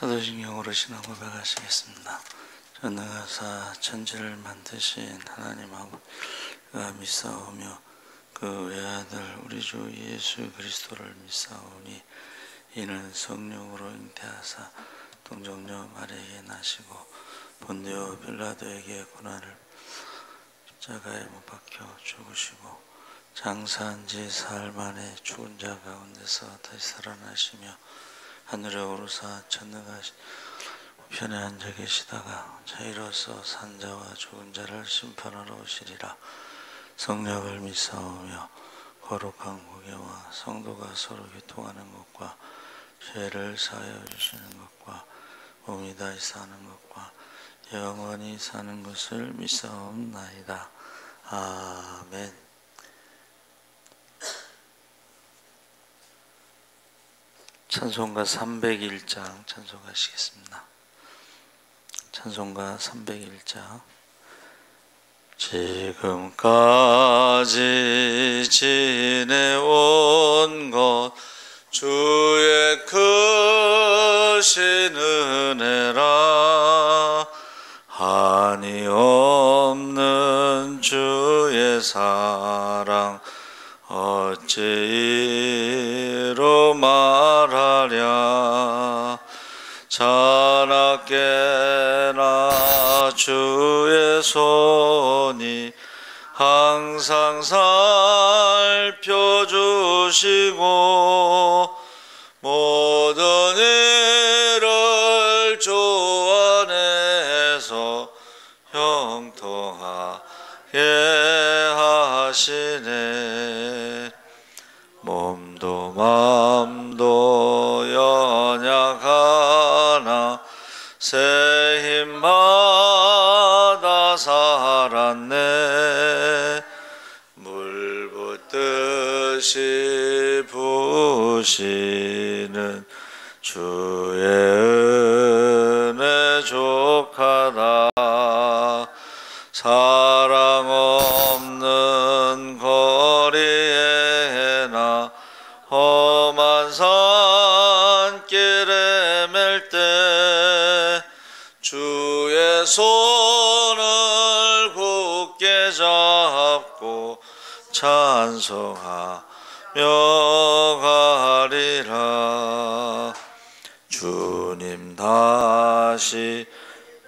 사도신경 오르신 한번 고백하시겠습니다. 전능하사 천지를 만드신 하나님하고가 믿사오며 그 외아들 우리 주 예수 그리스도를 믿사오니 이는 성령으로 잉태하사 동정녀 마리아에게 나시고 본디오 빌라도에게 고난을 십자가에 못 박혀 죽으시고 장사한 지 사흘 만에 죽은 자 가운데서 다시 살아나시며 하늘에 오르사 전능하신 우편에 앉아 계시다가 자유로서 산자와 죽은 자를 심판하러 오시리라. 성령을 믿사오며 거룩한 공예와 성도가 서로 교통하는 것과 죄를 사하여 주시는 것과 몸이 다시 사는 것과 영원히 사는 것을 믿사옵나이다. 아멘. 찬송가 301장 찬송하시겠습니다. 찬송가 301장. 지금까지 지내온 것 주의 크신 은혜라. 한이 없는 주의 사랑 어찌 이루 말하랴. 자나깨나 주의 손이 항상 살펴주시고 모든 일을 주 안에서 형통하게 하시네. 몸도 맘도 연약하나 새 힘받아 살았네. 물 붓듯이 부으시는 주의 은혜 족하다. 사랑 없는 거리에나 험한 산길에 맬 때 주의 손을 굳게 잡고 찬송하며 가리라. 주님 다시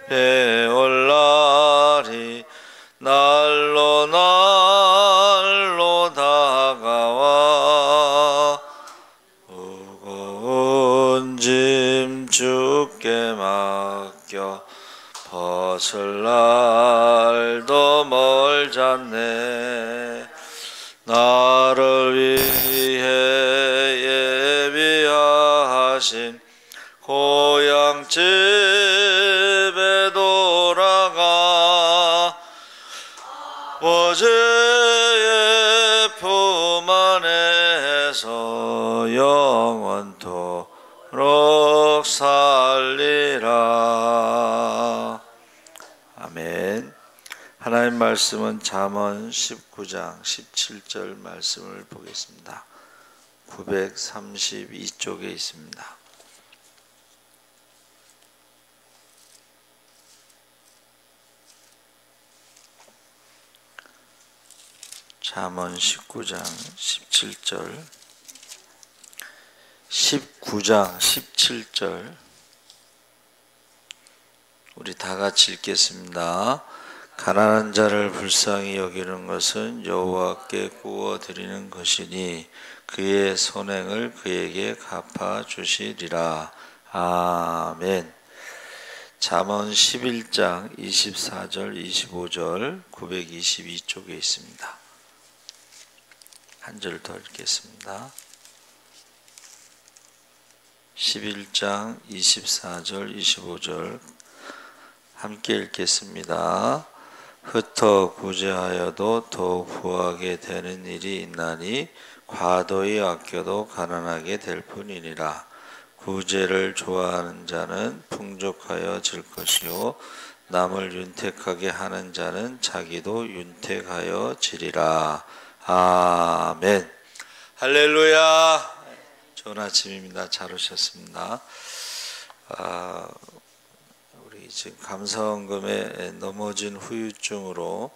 배올 날이 날로 날로 다가와 무거운 짐 주께 맡겨 벗을 날도 멀잖네. 나를 위해 예비하신 고향 집에 돌아가 아버지의 품 안에서 영원토록 살리라. 아멘. 하나님 말씀은 잠언 19장 17절 말씀을 보겠습니다. 932쪽에 있습니다. 잠언 19장 17절 19장 17절 우리 다 같이 읽겠습니다. 가난한 자를 불쌍히 여기는 것은 여호와께 구워드리는 것이니 그의 선행을 그에게 갚아주시리라. 아멘. 잠언 11장 24절 25절 922쪽에 있습니다. 한 절 더 읽겠습니다. 11장 24절 25절 함께 읽겠습니다. 흩어 구제하여도 더욱 부하게 되는 일이 있나니 과도히 아껴도 가난하게 될 뿐이니라. 구제를 좋아하는 자는 풍족하여 질 것이요 남을 윤택하게 하는 자는 자기도 윤택하여 지리라. 아멘. 할렐루야. 좋은 아침입니다. 잘 오셨습니다. 아, 우리 지금 감사원금에 넘어진 후유증으로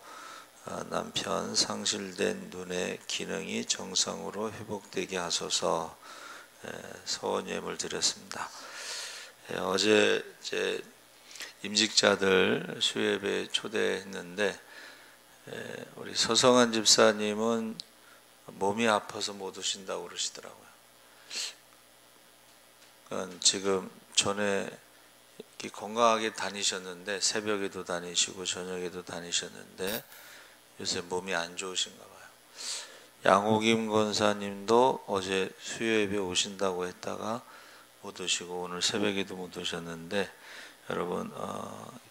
남편 상실된 눈의 기능이 정상으로 회복되게 하소서 소원 예물 드렸습니다. 어제 이제 임직자들 수예배 초대했는데 우리 서성한 집사님은 몸이 아파서 못 오신다고 그러시더라고요. 지금 전에 건강하게 다니셨는데 새벽에도 다니시고 저녁에도 다니셨는데 요새 몸이 안 좋으신가 봐요. 양호김 권사님도 어제 수요예배 오신다고 했다가 못 오시고 오늘 새벽에도 못 오셨는데 여러분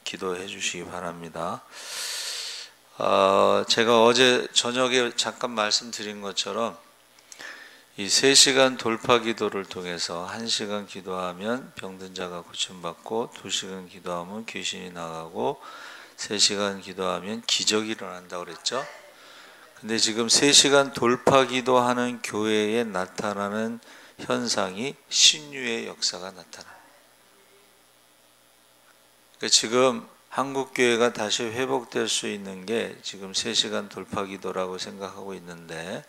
기도해 주시기 바랍니다. 제가 어제 저녁에 잠깐 말씀드린 것처럼 이 3시간 돌파 기도를 통해서 1시간 기도하면 병든 자가 고침받고 2시간 기도하면 귀신이 나가고 3시간 기도하면 기적이 일어난다고 그랬죠. 근데 지금 3시간 돌파 기도하는 교회에 나타나는 현상이 신유의 역사가 나타나요. 그러니까 지금 한국 교회가 다시 회복될 수 있는 게 지금 3시간 돌파 기도라고 생각하고 있는데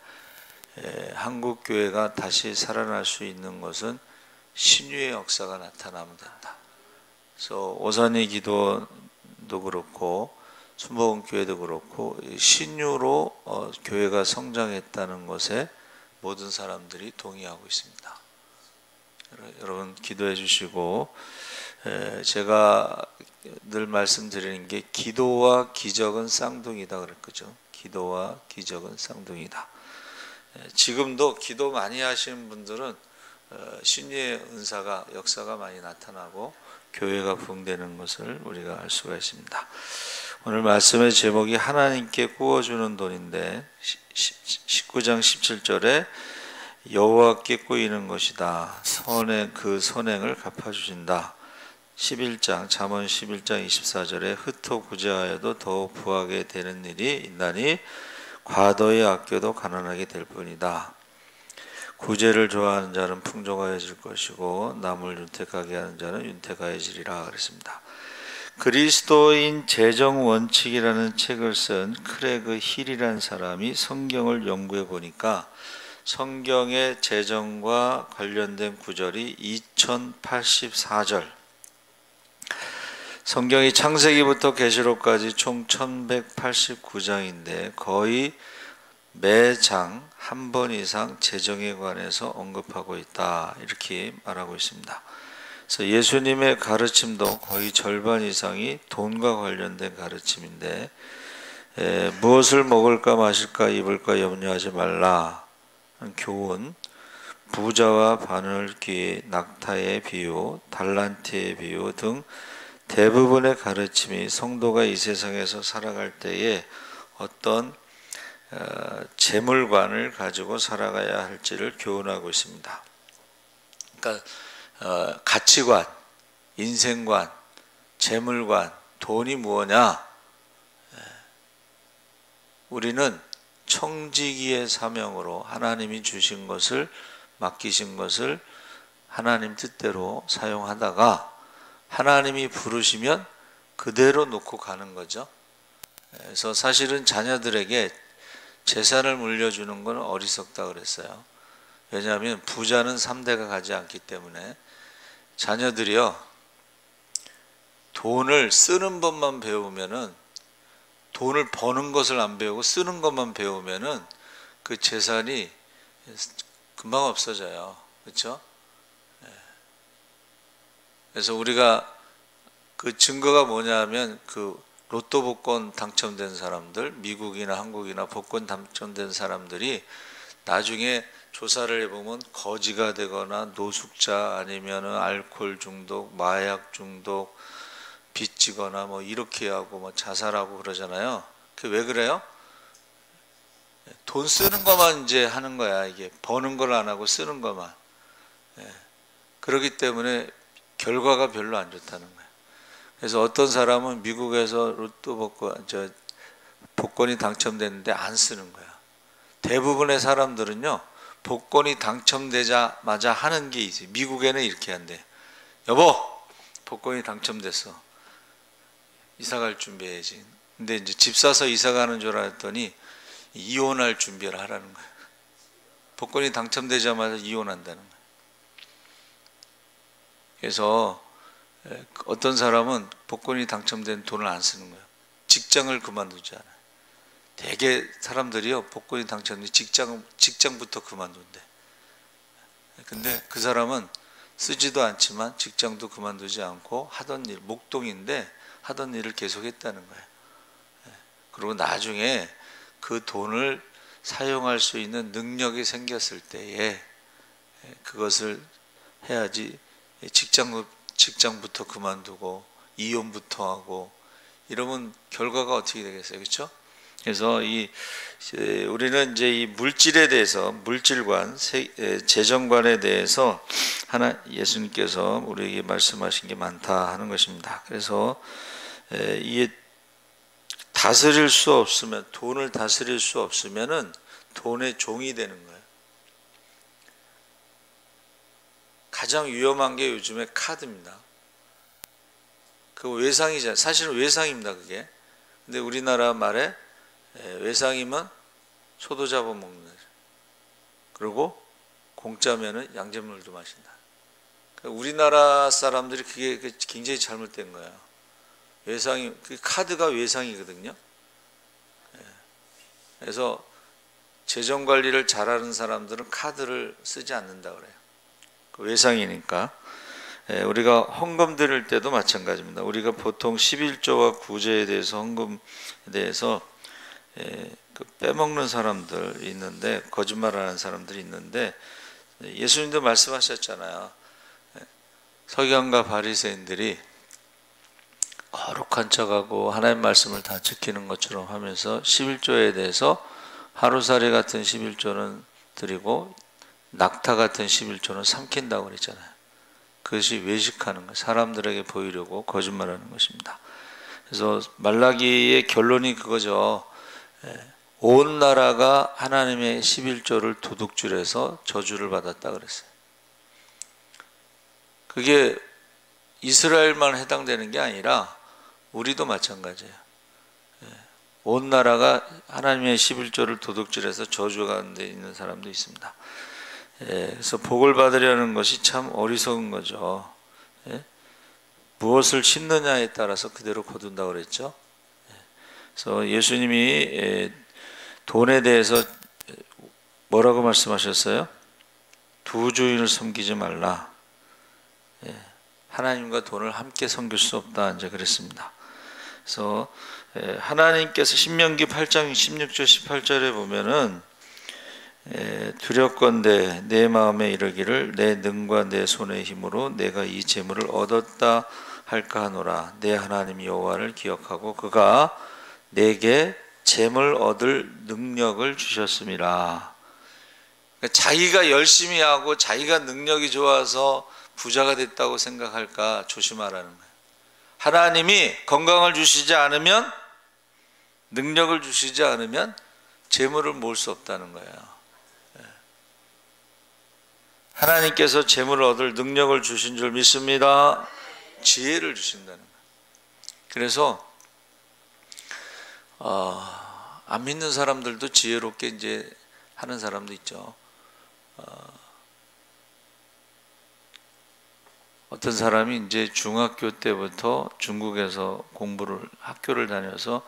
한국 교회가 다시 살아날 수 있는 것은 신유의 역사가 나타나면 된다. 그래서 오산의 기도도 그렇고 순복음 교회도 그렇고 신유로 교회가 성장했다는 것에 모든 사람들이 동의하고 있습니다. 여러분 기도해 주시고 제가 늘 말씀드리는 게 기도와 기적은 쌍둥이다 그랬거든요. 기도와 기적은 쌍둥이다. 지금도 기도 많이 하시는 분들은 신유의 은사가 역사가 많이 나타나고 교회가 부흥되는 것을 우리가 알 수가 있습니다. 오늘 말씀의 제목이 하나님께 구워주는 돈인데 19장 17절에 여호와께 꾸이는 것이다. 그 선행을 갚아주신다. 11장 잠언 11장 24절에 흩어 구제하여도 더욱 부하게 되는 일이 있나니 과도히 아껴도 가난하게 될 뿐이다. 구제를 좋아하는 자는 풍족하여질 것이고 남을 윤택하게 하는 자는 윤택하여지리라 그랬습니다. 그리스도인 재정 원칙이라는 책을 쓴 크레그 힐이라는 사람이 성경을 연구해 보니까 성경의 재정과 관련된 구절이 2084절, 성경이 창세기부터 계시록까지 총 1189장인데 거의 매장 한 번 이상 재정에 관해서 언급하고 있다, 이렇게 말하고 있습니다. 그래서 예수님의 가르침도 거의 절반 이상이 돈과 관련된 가르침인데 무엇을 먹을까 마실까 입을까 염려하지 말라 교훈, 부자와 바늘귀, 낙타의 비유, 달란트의 비유 등 대부분의 가르침이 성도가 이 세상에서 살아갈 때에 어떤 재물관을 가지고 살아가야 할지를 교훈하고 있습니다. 그러니까 가치관, 인생관, 재물관, 돈이 무엇냐? 우리는 청지기의 사명으로 하나님이 주신 것을, 맡기신 것을 하나님 뜻대로 사용하다가 하나님이 부르시면 그대로 놓고 가는 거죠. 그래서 사실은 자녀들에게 재산을 물려주는 건 어리석다 그랬어요. 왜냐하면 부자는 3대가 가지 않기 때문에 자녀들이요, 돈을 쓰는 법만 배우면은, 돈을 버는 것을 안 배우고 쓰는 것만 배우면은 그 재산이 금방 없어져요. 그렇죠? 그래서 우리가 그 증거가 뭐냐면 그 로또 복권 당첨된 사람들, 미국이나 한국이나 복권 당첨된 사람들이 나중에 조사를 해보면 거지가 되거나 노숙자 아니면 알코올 중독, 마약 중독, 빚지거나 뭐 이렇게 하고 뭐 자살하고 그러잖아요. 그게 왜 그래요? 돈 쓰는 것만 이제 하는 거야. 이게 버는 걸 안 하고 쓰는 것만. 그렇기 때문에 결과가 별로 안 좋다는 거예요. 그래서 어떤 사람은 미국에서 로또 복권이 당첨됐는데 안 쓰는 거야. 대부분의 사람들은요, 복권이 당첨되자마자 하는 게 있어요. 미국에는 이렇게 한대. 여보, 복권이 당첨됐어. 이사 갈 준비해야지. 근데 이제 집 사서 이사 가는 줄 알았더니 이혼할 준비를 하라는 거예요. 복권이 당첨되자마자 이혼한다는 거예요. 그래서 어떤 사람은 복권이 당첨된 돈을 안 쓰는 거예요. 직장을 그만두지 않아요. 대개 사람들이요, 복권이 당첨된 직장부터 그만둔대. 근데 그 사람은 쓰지도 않지만 직장도 그만두지 않고 하던 일, 목동인데 하던 일을 계속 했다는 거예요. 그리고 나중에 그 돈을 사용할 수 있는 능력이 생겼을 때에 그것을 해야지, 직장부터 그만두고 이혼부터 하고 이러면 결과가 어떻게 되겠어요? 그렇죠? 그래서 우리는 이제 이 물질에 대해서, 물질관, 재정관에 대해서 예수님께서 우리에게 말씀하신 게 많다 하는 것입니다. 그래서 이게 다스릴 수 없으면, 돈을 다스릴 수 없으면은 돈의 종이 되는 거예요. 가장 위험한 게 요즘에 카드입니다. 그 외상이잖아요. 사실은 외상입니다, 그게. 근데 우리나라 말에 외상이면 소도 잡아먹는 거죠. 그리고 공짜면은 양잿물도 마신다. 우리나라 사람들이 그게 굉장히 잘못된 거예요. 외상이, 카드가 외상이거든요. 그래서 재정 관리를 잘하는 사람들은 카드를 쓰지 않는다 그래요. 외상이니까. 우리가 헌금 드릴 때도 마찬가지입니다. 우리가 보통 11조와 구제에 대해서, 헌금에 대해서 빼먹는 사람들 있는데, 거짓말하는 사람들이 있는데, 예수님도 말씀하셨잖아요. 서기관과 바리새인들이 거룩한 척하고 하나님 말씀을 다 지키는 것처럼 하면서 11조에 대해서 하루살이 같은 11조는 드리고 낙타 같은 11조는 삼킨다고 그랬잖아요. 그것이 외식하는 것, 사람들에게 보이려고 거짓말하는 것입니다. 그래서 말라기의 결론이 그거죠. 온 나라가 하나님의 11조를 도둑질해서 저주를 받았다 그랬어요. 그게 이스라엘만 해당되는 게 아니라 우리도 마찬가지예요. 온 나라가 하나님의 11조를 도둑질해서 저주 가운데 있는 사람도 있습니다. 그래서 복을 받으려는 것이 참 어리석은 거죠. 무엇을 심느냐에 따라서 그대로 거둔다고 그랬죠. 그래서 예수님이 돈에 대해서 뭐라고 말씀하셨어요? 두 주인을 섬기지 말라. 하나님과 돈을 함께 섬길 수 없다, 이제 그랬습니다. 그래서 하나님께서 신명기 8장 16절 18절에 보면은 두렵건대 내 마음에 이르기를 내 능과 내 손의 힘으로 내가 이 재물을 얻었다 할까 하노라. 내 하나님 여호와를 기억하고 그가 내게 재물 얻을 능력을 주셨음이라. 그러니까 자기가 열심히 하고 자기가 능력이 좋아서 부자가 됐다고 생각할까 조심하라는 거예요. 하나님이 건강을 주시지 않으면, 능력을 주시지 않으면 재물을 모을 수 없다는 거예요. 하나님께서 재물을 얻을 능력을 주신 줄 믿습니다. 지혜를 주신다는 거예요. 그래서 안 믿는 사람들도 지혜롭게 이제 하는 사람도 있죠. 어떤 사람이 이제 중학교 때부터 중국에서 학교를 다녀서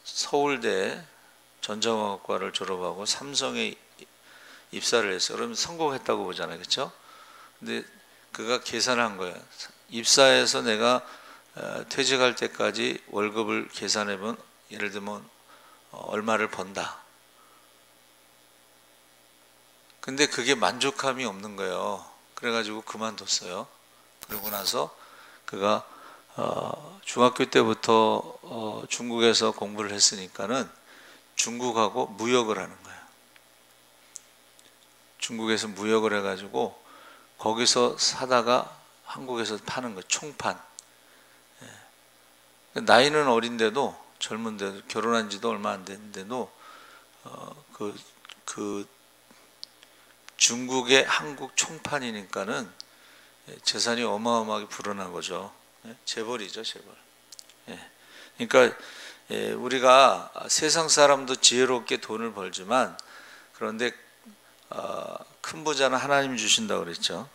서울대 전자공학과를 졸업하고 삼성에 입사를 했어요. 그러면 성공했다고 보잖아요. 그렇죠? 근데 그가 계산한 거예요. 입사해서 내가 퇴직할 때까지 월급을 계산해보면, 예를 들면 얼마를 번다. 근데 그게 만족감이 없는 거예요. 그래가지고 그만뒀어요. 그러고 나서 그가 중학교 때부터 중국에서 공부를 했으니까는 중국하고 무역을 하는 거예요. 중국에서 무역을 해가지고 거기서 사다가 한국에서 파는 거, 총판. 나이는 어린데도, 젊은데도, 결혼한 지도 얼마 안 됐는데도 그 중국의 한국 총판이니까는 재산이 어마어마하게 불어난 거죠. 재벌이죠, 재벌. 그러니까 우리가 세상 사람도 지혜롭게 돈을 벌지만, 그런데 큰 부자는 하나님 주신다고 그랬죠.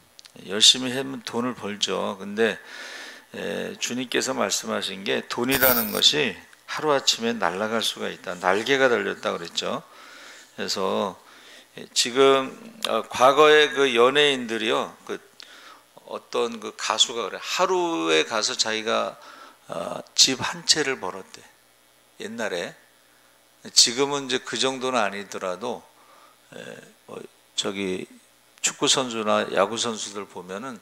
열심히 하면 돈을 벌죠. 근데 주님께서 말씀하신 게 돈이라는 것이 하루아침에 날아갈 수가 있다. 날개가 달렸다 그랬죠. 그래서 지금 과거에 그 연예인들이요, 그 어떤 그 가수가 그래, 하루에 가서 자기가 집 한 채를 벌었대, 옛날에. 지금은 이제 그 정도는 아니더라도 저기 축구 선수나 야구 선수들 보면은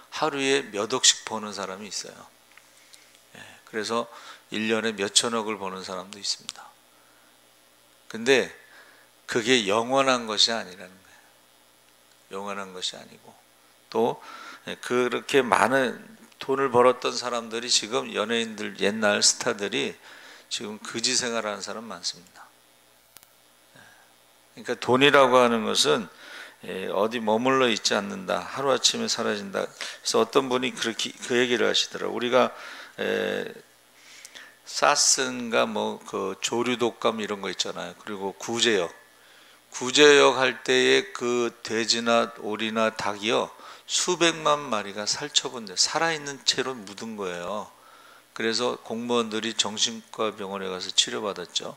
하루에 몇 억씩 버는 사람이 있어요. 그래서 1년에 몇 천억을 버는 사람도 있습니다. 근데 그게 영원한 것이 아니라는 거예요. 영원한 것이 아니고, 또 그렇게 많은 돈을 벌었던 사람들이 지금, 연예인들, 옛날 스타들이 지금 거지 생활하는 사람 많습니다. 그러니까 돈이라고 하는 것은 어디 머물러 있지 않는다. 하루아침에 사라진다. 그래서 어떤 분이 그렇게 그 얘기를 하시더라고요. 우리가 사스인가 뭐 그 조류독감 이런 거 있잖아요. 그리고 구제역 할 때에 그 돼지나 오리나 닭이요, 수백만 마리가 살처분돼 살아있는 채로 묻은 거예요. 그래서 공무원들이 정신과 병원에 가서 치료받았죠.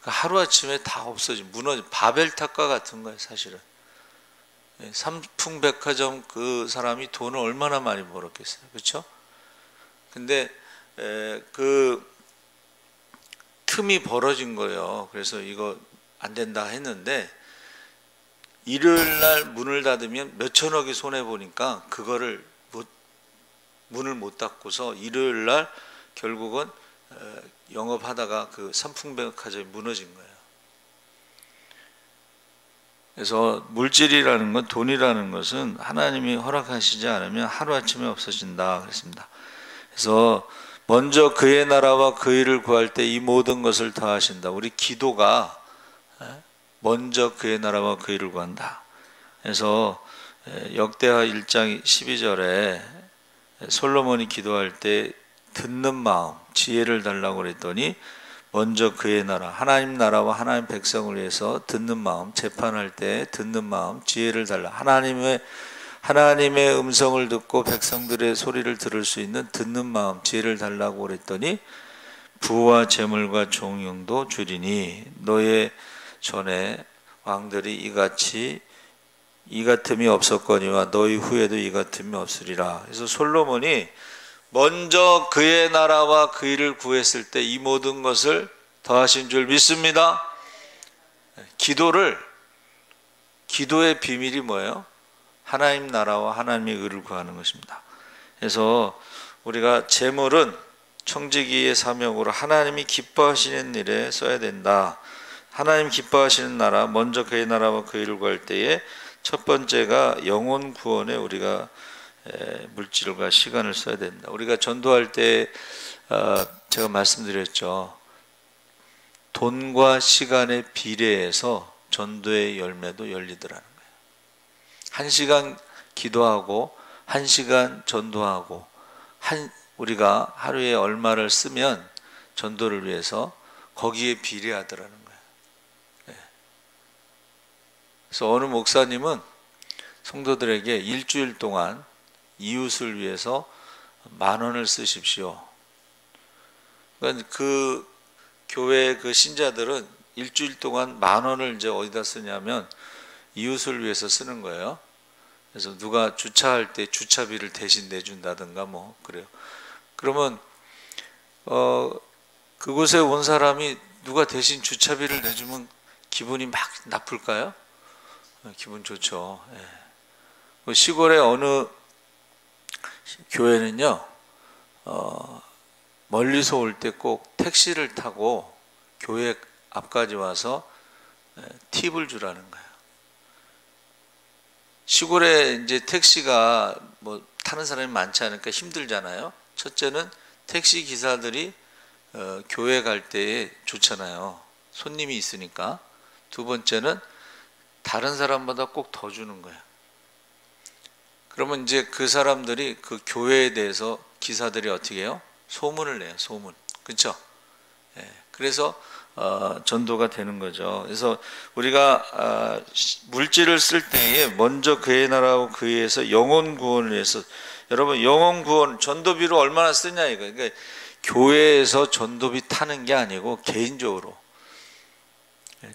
하루아침에 다 없어진, 무너진 바벨탑과 같은 거예요, 사실은. 삼풍백화점 그 사람이 돈을 얼마나 많이 벌었겠어요, 그렇죠? 근데 그 틈이 벌어진 거예요. 그래서 이거 안 된다 했는데, 일요일 날 문을 닫으면 몇 천억이 손해 보니까 그거를 문을 못 닫고서 일요일 날 결국은 영업하다가 그 삼풍백화점이 무너진 거예요. 그래서 물질이라는 것, 돈이라는 것은 하나님이 허락하시지 않으면 하루아침에 없어진다 그랬습니다. 그래서 먼저 그의 나라와 그 일을 구할 때 이 모든 것을 더하신다. 우리 기도가 먼저 그의 나라와 그 일을 구한다. 그래서 역대하 1장 12절에 솔로몬이 기도할 때 듣는 마음, 지혜를 달라고 그랬더니, 먼저 그의 나라, 하나님 나라와 하나님 백성을 위해서 듣는 마음, 재판할 때 듣는 마음, 지혜를 달라. 하나님의 음성을 듣고 백성들의 소리를 들을 수 있는 듣는 마음, 지혜를 달라고 그랬더니, 부와 재물과 종용도 주리니 너의 전에 왕들이 이 같음이 없었거니와 너희 후에도 이 같음이 없으리라. 그래서 솔로몬이 먼저 그의 나라와 그 일을 구했을 때 이 모든 것을 더하신 줄 믿습니다. 기도의 비밀이 뭐예요? 하나님 나라와 하나님의 의를 구하는 것입니다. 그래서 우리가 재물은 청지기의 사명으로 하나님이 기뻐하시는 일에 써야 된다. 하나님 기뻐하시는 나라, 먼저 그의 나라와 그 일을 구할 때에 첫 번째가 영혼 구원에 우리가 물질과 시간을 써야 된다. 우리가 전도할 때 제가 말씀드렸죠. 돈과 시간의 비례해서 전도의 열매도 열리더라는 거예요. 1시간 기도하고 1시간 전도하고 우리가 하루에 얼마를 쓰면 전도를 위해서 거기에 비례하더라는 거예요. 그래서 어느 목사님은 성도들에게 일주일 동안 이웃을 위해서 10,000원을 쓰십시오. 그러니까 그 교회 그 신자들은 일주일 동안 10,000원을 이제 어디다 쓰냐면 이웃을 위해서 쓰는 거예요. 그래서 누가 주차할 때 주차비를 대신 내준다든가 뭐 그래요. 그러면 그곳에 온 사람이 누가 대신 주차비를 내주면 기분이 막 나쁠까요? 기분 좋죠. 시골의 어느 교회는요, 멀리서 올 때 꼭 택시를 타고 교회 앞까지 와서 팁을 주라는 거예요. 시골에 이제 택시가 뭐 타는 사람이 많지 않으니까 힘들잖아요. 첫째는 택시 기사들이 교회 갈 때에 좋잖아요. 손님이 있으니까. 두 번째는 다른 사람보다 꼭 더 주는 거예요. 그러면 이제 그 사람들이 그 교회에 대해서 기사들이 어떻게 해요? 소문을 내요. 소문. 그렇죠? 예, 그래서 전도가 되는 거죠. 그래서 우리가 물질을 쓸 때에 먼저 그의 나라하고 그에서 영혼 구원을 위해서, 여러분 영혼 구원 전도비로 얼마나 쓰냐 이거. 그러니까 교회에서 전도비 타는 게 아니고 개인적으로.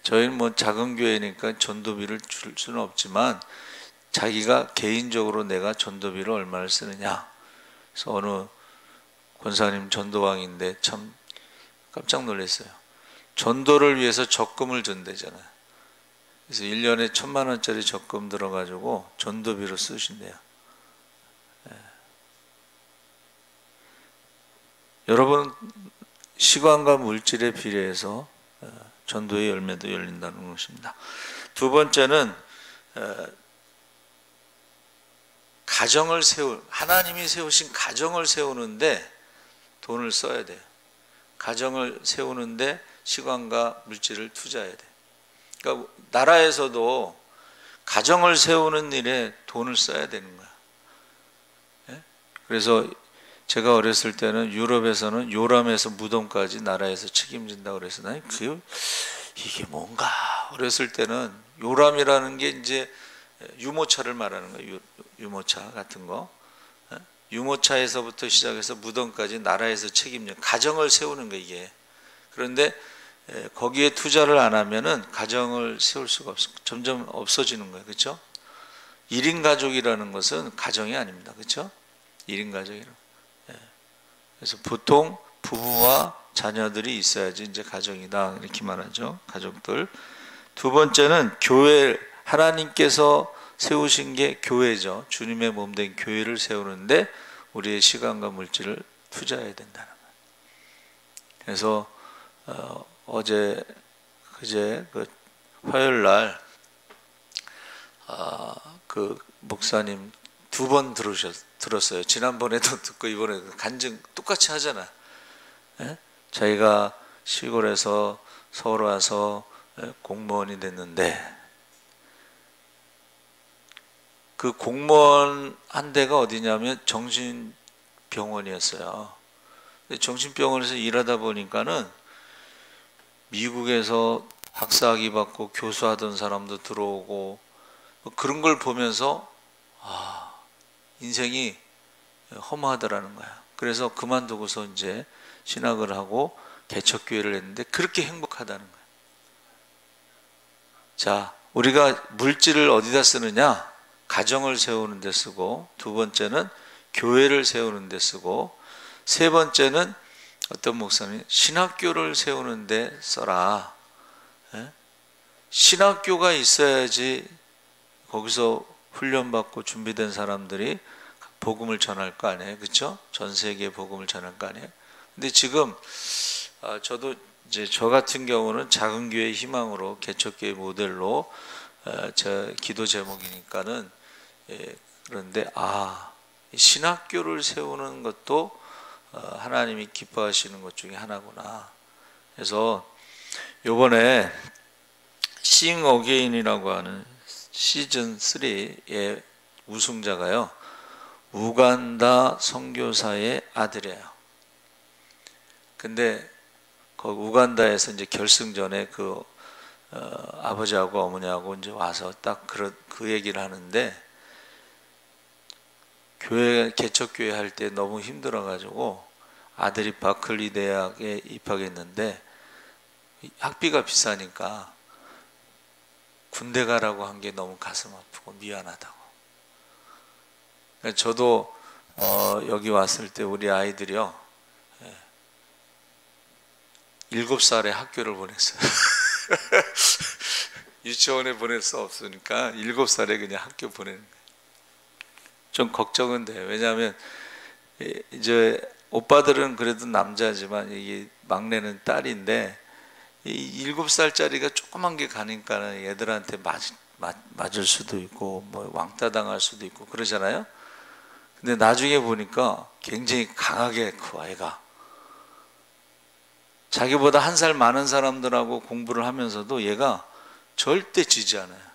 저희는 뭐 작은 교회니까 전도비를 줄 수는 없지만 자기가 개인적으로 내가 전도비를 얼마를 쓰느냐. 그래서 어느 권사님 전도왕인데 참 깜짝 놀랐어요. 전도를 위해서 적금을 준대잖아요. 그래서 1년에 1,000만 원짜리 적금 들어가지고 전도비로 쓰신대요. 여러분, 시간과 물질에 비례해서 전도의 열매도 열린다는 것입니다. 두 번째는 가정을 하나님이 세우신 가정을 세우는데 돈을 써야 돼요. 가정을 세우는데 시간과 물질을 투자해야 돼요. 그러니까 나라에서도 가정을 세우는 일에 돈을 써야 되는 거야. 그래서 제가 어렸을 때는 유럽에서는 요람에서 무덤까지 나라에서 책임진다고 그래서 난 이게 뭔가 어렸을 때는 요람이라는 게 이제 유모차를 말하는 거예요. 유모차 같은 거. 유모차에서부터 시작해서 무덤까지 나라에서 책임져 가정을 세우는 거 이게. 그런데 거기에 투자를 안 하면은 가정을 세울 수가 점점 없어지는 거예요. 그렇죠? 1인 가족이라는 것은 가정이 아닙니다. 그렇죠? 1인 가족이라. 그래서 보통 부부와 자녀들이 있어야지 이제 가정이다 이렇게 말하죠. 가족들. 두 번째는 교회, 하나님께서 세우신 게 교회죠. 주님의 몸된 교회를 세우는데 우리의 시간과 물질을 투자해야 된다는 거예요. 그래서 어제 그제 그 화요일 날 그 목사님 2번 들었어요. 지난번에도 듣고 이번에 간증 똑같이 하잖아. 예? 자기가 시골에서 서울 와서 공무원이 됐는데 그 공무원 한 데가 어디냐면 정신병원이었어요. 정신병원에서 일하다 보니까는 미국에서 박사학위 받고 교수하던 사람도 들어오고 그런 걸 보면서 인생이 허무하더라는 거야. 그래서 그만두고서 이제 신학을 하고 개척교회를 했는데 그렇게 행복하다는 거야. 자, 우리가 물질을 어디다 쓰느냐? 가정을 세우는 데 쓰고, 두 번째는 교회를 세우는 데 쓰고, 세 번째는 어떤 목사님이 신학교를 세우는 데 써라. 신학교가 있어야지 거기서 훈련받고 준비된 사람들이 복음을 전할 거 아니에요. 그렇죠? 전 세계에 복음을 전할 거 아니에요. 근데 지금 저도 이제 저 같은 경우는 작은 교회 희망으로 개척교회 모델로 제 기도 제목이니까는 그런데 신학교를 세우는 것도 하나님이 기뻐하시는 것 중에 하나구나. 그래서 요번에 Sing Again이라고 하는 시즌 3의 우승자가요, 우간다 선교사의 아들이에요. 근데 거기 우간다에서 이제 결승전에 아버지하고 어머니하고 이제 와서 딱 그 얘기를 하는데, 교회 개척교회 할 때 너무 힘들어가지고 아들이 바클리 대학에 입학했는데 학비가 비싸니까 군대 가라고 한 게 너무 가슴 아프고 미안하다고. 저도 여기 왔을 때 우리 아이들이요 7살에 학교를 보냈어요. 유치원에 보낼 수 없으니까 7살에 그냥 학교 보내는 거예요. 좀 걱정은 돼요. 왜냐하면 이제 오빠들은 그래도 남자지만 이게 막내는 딸인데 이 7살짜리가 조그만 게 가니까 애들한테 맞을 수도 있고 뭐 왕따 당할 수도 있고 그러잖아요. 근데 나중에 보니까 굉장히 강하게 그 아이가 자기보다 1살 많은 사람들하고 공부를 하면서도 얘가 절대 지지 않아요.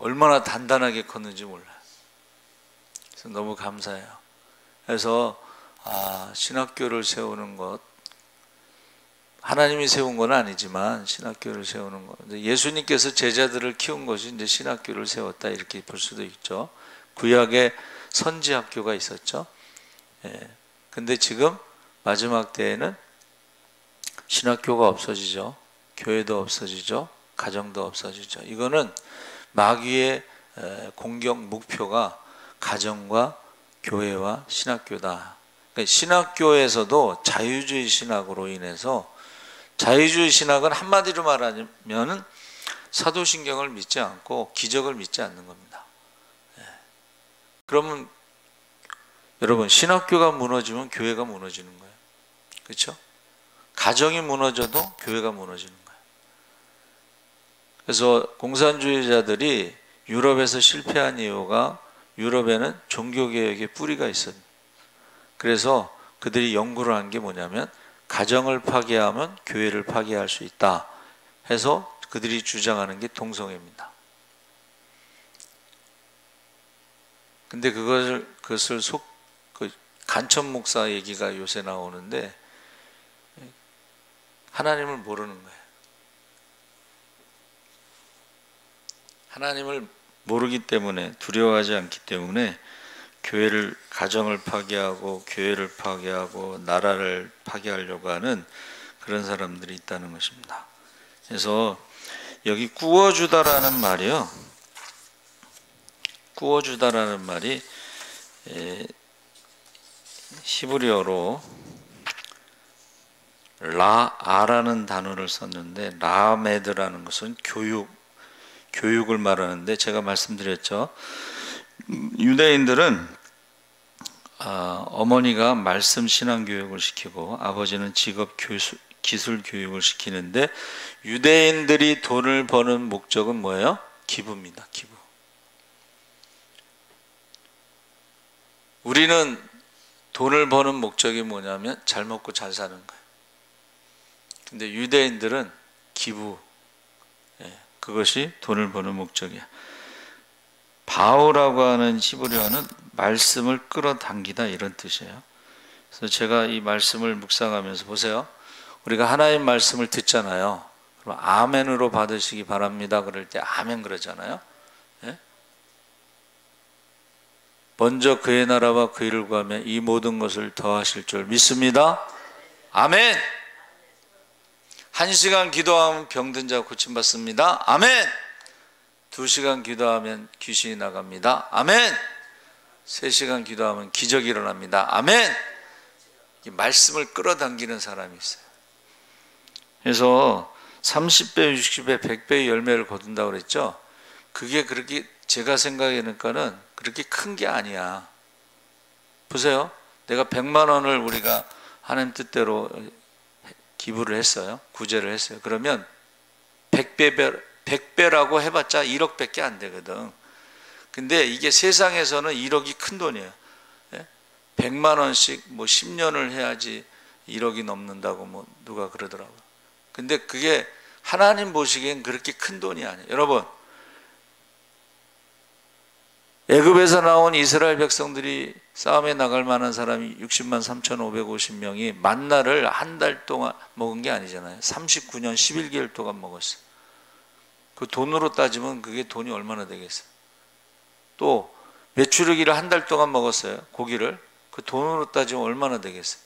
얼마나 단단하게 컸는지 몰라요. 그래서 너무 감사해요. 그래서 신학교를 세우는 것, 하나님이 세운 건 아니지만 신학교를 세우는 것, 예수님께서 제자들을 키운 것이 이제 신학교를 세웠다 이렇게 볼 수도 있죠. 구약에 선지학교가 있었죠. 근데 지금 마지막 때에는 신학교가 없어지죠. 교회도 없어지죠. 가정도 없어지죠. 이거는 마귀의 공격 목표가 가정과 교회와 신학교다. 그러니까 신학교에서도 자유주의 신학으로 인해서, 자유주의 신학은 한마디로 말하면 사도신경을 믿지 않고 기적을 믿지 않는 겁니다. 그러면 여러분, 신학교가 무너지면 교회가 무너지는 거예요. 그렇죠? 가정이 무너져도 교회가 무너지는 거예요. 그래서 공산주의자들이 유럽에서 실패한 이유가, 유럽에는 종교개혁의 뿌리가 있어요. 그래서 그들이 연구를 한 게 뭐냐면, 가정을 파괴하면 교회를 파괴할 수 있다 해서 그들이 주장하는 게 동성애입니다. 근데 그것을 간첩 목사 얘기가 요새 나오는데 하나님을 모르는 거예요. 하나님을 모르기 때문에, 두려워하지 않기 때문에 교회를, 가정을 파괴하고 교회를 파괴하고 나라를 파괴하려고 하는 그런 사람들이 있다는 것입니다. 그래서 여기 꾸어주다라는 말이요, 꾸어주다라는 말이 히브리어로 라아라는 단어를 썼는데, 라메드라는 것은 교육을 말하는데, 제가 말씀드렸죠. 유대인들은 어머니가 말씀 신앙 교육을 시키고 아버지는 직업 기술 교육을 시키는데, 유대인들이 돈을 버는 목적은 뭐예요? 기부입니다. 기부. 우리는 돈을 버는 목적이 뭐냐면 잘 먹고 잘 사는 거예요. 근데 유대인들은 기부, 그것이 돈을 버는 목적이야. 바오라고 하는 히브리어는 말씀을 끌어당기다 이런 뜻이에요. 그래서 제가 이 말씀을 묵상하면서, 보세요. 우리가 하나님 말씀을 듣잖아요. 그럼 아멘으로 받으시기 바랍니다. 그럴 때 아멘 그러잖아요. 먼저 그의 나라와 그 일을 구하면 이 모든 것을 더하실 줄 믿습니다. 아멘. 1시간 기도하면 병든 자 고침받습니다. 아멘. 2시간 기도하면 귀신이 나갑니다. 아멘. 3시간 기도하면 기적이 일어납니다. 아멘. 이 말씀을 끌어당기는 사람이 있어요. 그래서 30배, 60배, 100배의 열매를 거둔다고 그랬죠. 그게 그렇게, 제가 생각하니까는 그렇게 큰 게 아니야. 보세요. 내가 100만 원을 우리가 하나님 뜻대로 기부를 했어요. 구제를 했어요. 그러면 100배라고 해봤자 1억밖에 안 되거든. 근데 이게 세상에서는 1억이 큰 돈이에요. 100만 원씩 뭐 10년을 해야지 1억이 넘는다고 뭐 누가 그러더라고요. 근데 그게 하나님 보시기엔 그렇게 큰 돈이 아니에요. 여러분, 애굽에서 나온 이스라엘 백성들이 싸움에 나갈 만한 사람이 60만 3,550명이 만나를 한 달 동안 먹은 게 아니잖아요. 39년 11개월 동안 먹었어요. 그 돈으로 따지면 그게 돈이 얼마나 되겠어요. 또 메추리기를 한 달 동안 먹었어요. 고기를. 그 돈으로 따지면 얼마나 되겠어요.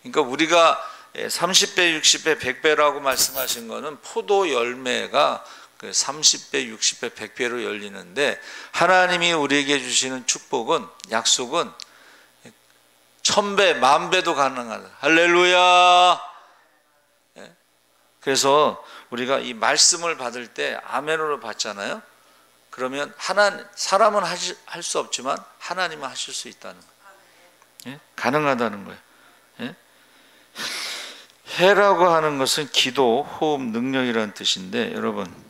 그러니까 우리가 30배, 60배, 100배라고 말씀하신 거는 포도 열매가 30배, 60배, 100배로 열리는데, 하나님이 우리에게 주시는 축복은, 약속은 1000배, 10,000배도 가능하다. 할렐루야. 그래서 우리가 이 말씀을 받을 때 아멘으로 받잖아요. 그러면 사람은 할 수 없지만 하나님은 하실 수 있다는 거예요. 가능하다는 거예요. 해라고 하는 것은 기도, 호흡, 능력이라는 뜻인데, 여러분,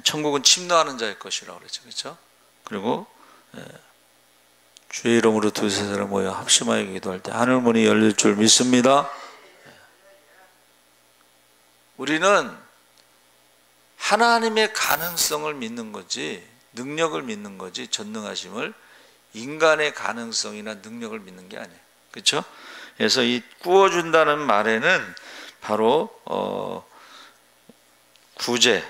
천국은 침노하는 자의 것이라고 그랬죠. 그렇죠? 그리고 주의 이름으로 두세 사람 모여 합심하여 기도할 때 하늘 문이 열릴 줄 믿습니다. 우리는 하나님의 가능성을 믿는 거지, 능력을 믿는 거지, 전능하심을. 인간의 가능성이나 능력을 믿는 게 아니에요. 그렇죠? 그래서 이 구워준다는 말에는 바로 구제,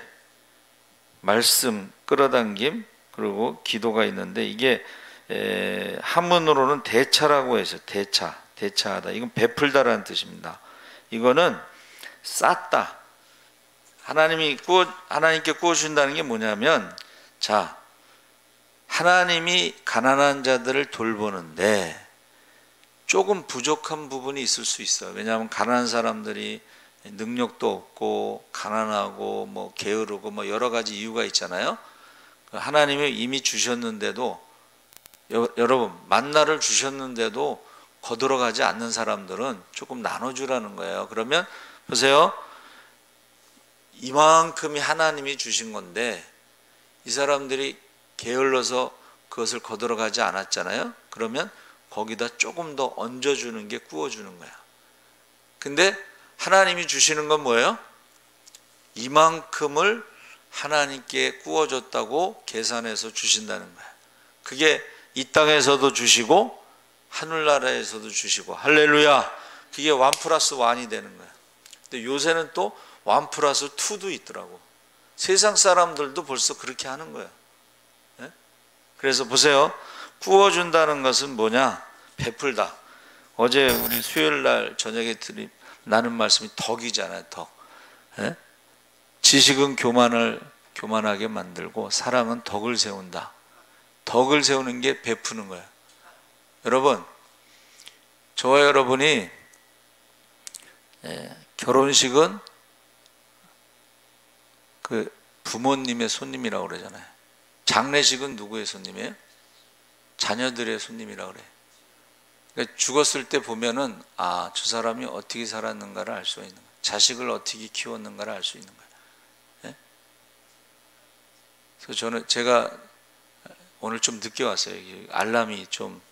말씀, 끌어당김, 그리고 기도가 있는데, 이게 한문으로는 대차라고 해서 대차하다. 이건 베풀다라는 뜻입니다. 이거는 쌌다. 하나님께 구워준다는 게 뭐냐면, 자, 하나님이 가난한 자들을 돌보는데 조금 부족한 부분이 있을 수 있어요. 왜냐하면 가난한 사람들이 능력도 없고 가난하고 뭐 게으르고 뭐 여러 가지 이유가 있잖아요. 하나님이 이미 주셨는데도, 여러분 만나를 주셨는데도 거들어가지 않는 사람들은 조금 나눠주라는 거예요. 그러면 보세요, 이만큼이 하나님이 주신 건데 이 사람들이 게을러서 그것을 거들어가지 않았잖아요. 그러면 거기다 조금 더 얹어주는 게 구워주는 거야. 근데 하나님이 주시는 건 뭐예요? 이만큼을 하나님께 구워줬다고 계산해서 주신다는 거야. 그게 이 땅에서도 주시고 하늘나라에서도 주시고, 할렐루야. 그게 1+1이 되는 거야. 근데 요새는 또 1+2도 있더라고. 세상 사람들도 벌써 그렇게 하는 거야. 그래서 보세요, 구워준다는 것은 뭐냐? 베풀다. 어제 우리 수요일날 저녁에 나눈 말씀이 덕이잖아요. 덕. 지식은 교만하게 만들고 사랑은 덕을 세운다. 덕을 세우는 게 베푸는 거예요. 여러분, 저와 여러분이 결혼식은 그 부모님의 손님이라고 그러잖아요. 장례식은 누구의 손님이에요? 자녀들의 손님이라고 그래요. 그러니까 죽었을 때 보면은 저 사람이 어떻게 살았는가를 알 수 있는 거예요. 자식을 어떻게 키웠는가를 알 수 있는 거예요. 네? 그래서 제가 오늘 좀 늦게 왔어요. 알람이 좀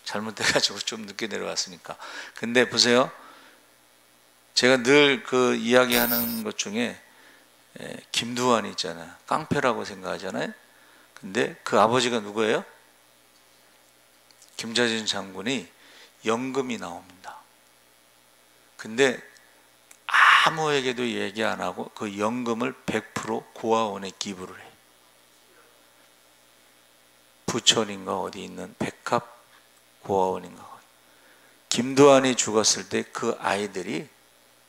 잘못돼가지고 좀 늦게 내려왔으니까. 근데 보세요, 제가 늘 그 이야기하는 것 중에 김두한이 있잖아요. 깡패라고 생각하잖아요. 근데 그 아버지가 누구예요? 김자진 장군이 연금이 나옵니다. 근데 아무에게도 얘기 안 하고 그 연금을 100% 고아원에 기부를 해. 부천인가 어디 있는 백합 고아원인가. 김두한이 죽었을 때 그 아이들이,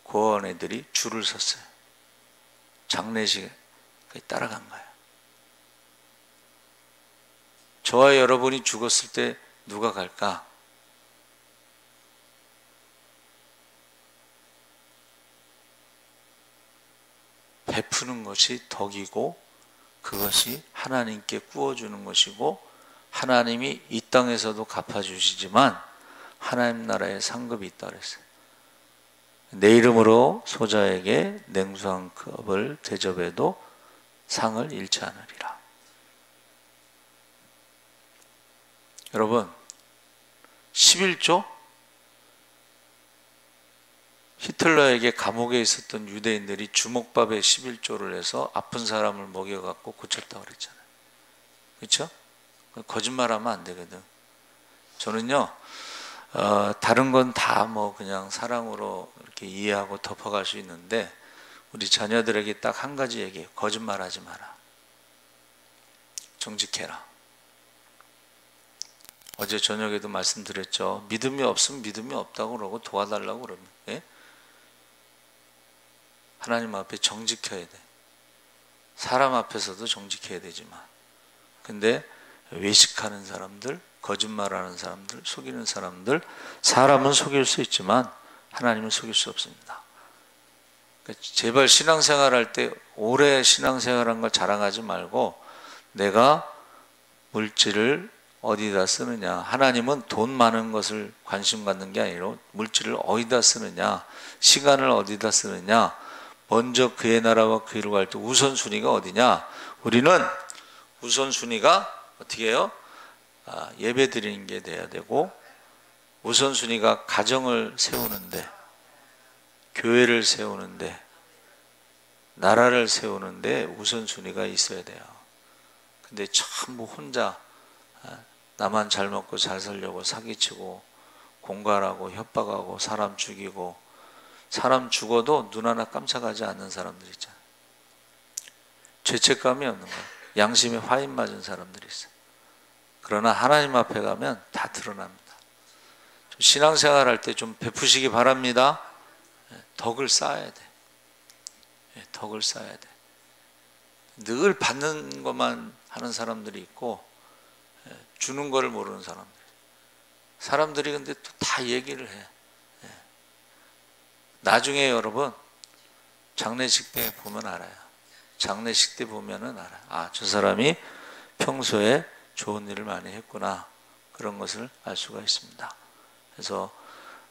고아원 애들이 줄을 섰어요. 장례식에 따라간 거예요. 저와 여러분이 죽었을 때 누가 갈까? 베푸는 것이 덕이고, 그것이 하나님께 구워주는 것이고, 하나님이 이 땅에서도 갚아주시지만 하나님 나라에 상급이 있다 그랬어요. 내 이름으로 소자에게 냉수 한 컵을 대접해도 상을 잃지 않으리라. 여러분, 11조? 히틀러에게 감옥에 있었던 유대인들이 주먹밥에 11조를 해서 아픈 사람을 먹여갖고 고쳤다고 그랬잖아요. 그렇죠? 거짓말하면 안 되거든. 저는요, 다른 건 다 뭐 그냥 사랑으로 이렇게 이해하고 덮어갈 수 있는데, 우리 자녀들에게 딱 한 가지 얘기해요. 거짓말하지 마라. 정직해라. 어제 저녁에도 말씀드렸죠. 믿음이 없으면 믿음이 없다고 그러고 도와달라고 그러면, 예? 하나님 앞에 정직해야 돼. 사람 앞에서도 정직해야 되지만. 근데 외식하는 사람들, 거짓말하는 사람들, 속이는 사람들, 사람은 속일 수 있지만 하나님은 속일 수 없습니다. 그러니까 제발 신앙생활할 때 오래 신앙생활한 걸 자랑하지 말고, 내가 물질을 어디다 쓰느냐. 하나님은 돈 많은 것을 관심 갖는 게 아니라 물질을 어디다 쓰느냐, 시간을 어디다 쓰느냐, 먼저 그의 나라와 그 일을 할 때 우선순위가 어디냐. 우리는 우선순위가 어떻게 해요? 예배 드리는 게 돼야 되고, 우선순위가 가정을 세우는데, 교회를 세우는데, 나라를 세우는데 우선순위가 있어야 돼요. 근데 전부 혼자 나만 잘 먹고 잘 살려고 사기치고 공갈하고 협박하고 사람 죽이고, 사람 죽어도 눈 하나 깜짝하지 않는 사람들 있잖아요. 죄책감이 없는 거예요. 양심에 화인 맞은 사람들이 있어요. 그러나 하나님 앞에 가면 다 드러납니다. 좀 신앙생활 할 때 좀 베푸시기 바랍니다. 덕을 쌓아야 돼. 덕을 쌓아야 돼. 늘 받는 것만 하는 사람들이 있고 주는 거를 모르는 사람들이 근데 또 다 얘기를 해. 나중에 여러분 장례식 때 보면 알아요. 장례식 때 보면은 알아요. 아, 저 사람이 평소에 좋은 일을 많이 했구나, 그런 것을 알 수가 있습니다. 그래서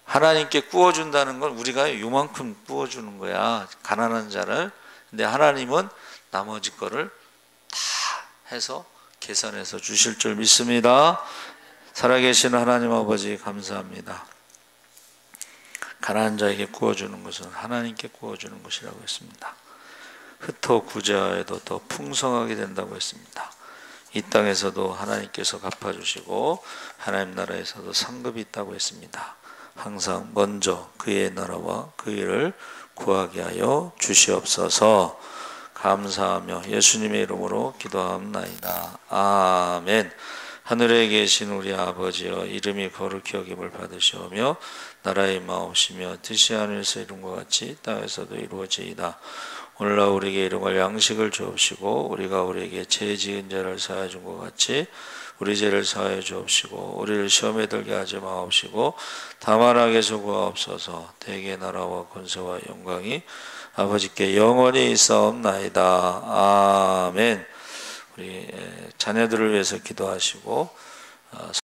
하나님께 구워준다는 건 우리가 요만큼 구워주는 거야, 가난한 자를. 근데 하나님은 나머지 거를 다 해서 계산해서 주실 줄 믿습니다. 살아계신 하나님 아버지 감사합니다. 가난한 자에게 구워주는 것은 하나님께 구워주는 것이라고 했습니다. 흩어 구제하여도 더 풍성하게 된다고 했습니다. 이 땅에서도 하나님께서 갚아주시고 하나님 나라에서도 상급이 있다고 했습니다. 항상 먼저 그의 나라와 그 일을 구하게 하여 주시옵소서. 감사하며 예수님의 이름으로 기도하옵나이다. 아멘. 하늘에 계신 우리 아버지여, 이름이 거룩히 여김을 받으시오며 나라의 마옵시며 뜻이 하늘에서 이룬 것 같이 땅에서도 이루어지이다. 오늘날 우리에게 일용할 양식을 주옵시고 우리가 우리에게 죄 지은 자를 사하여 준 것 같이 우리 죄를 사하여 주옵시고 우리를 시험에 들게 하지 마옵시고 다만 악에서 구하옵소서. 대개 나라와 권세와 영광이 아버지께 영원히 있사옵나이다. 아멘. 우리 자녀들을 위해서 기도하시고